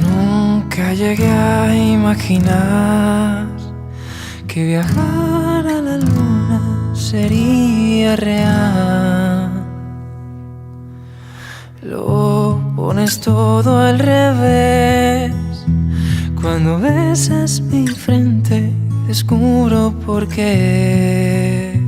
Nunca llegué a imaginar que viajar a la luna sería real. Lo pones todo al revés. Cuando besas mi frente, descubro por qué.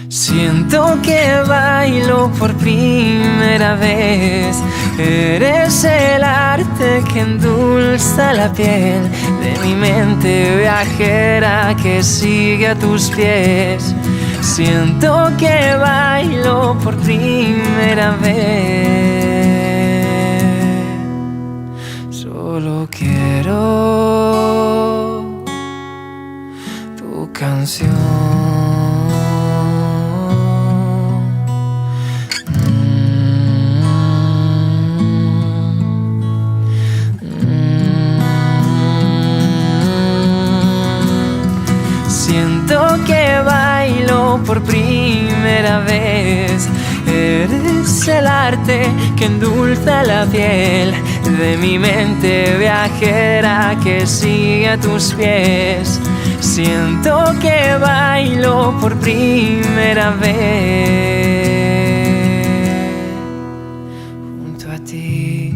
Siento que bailo por primera vez. Eres el arte que endulza la piel de mi mente viajera que sigue a tus pies. Siento que bailo por primera vez. Solo quiero tu canción. Siento que bailo por primera vez. Eres el arte que endulza la piel de mi mente viajera que sigue a tus pies. Siento que bailo por primera vez junto a ti,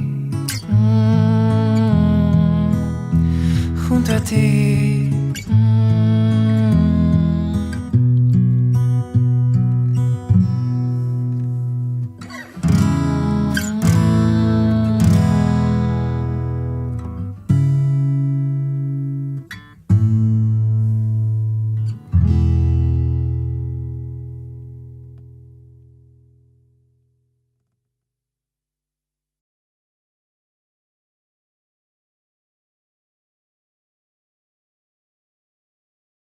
junto a ti.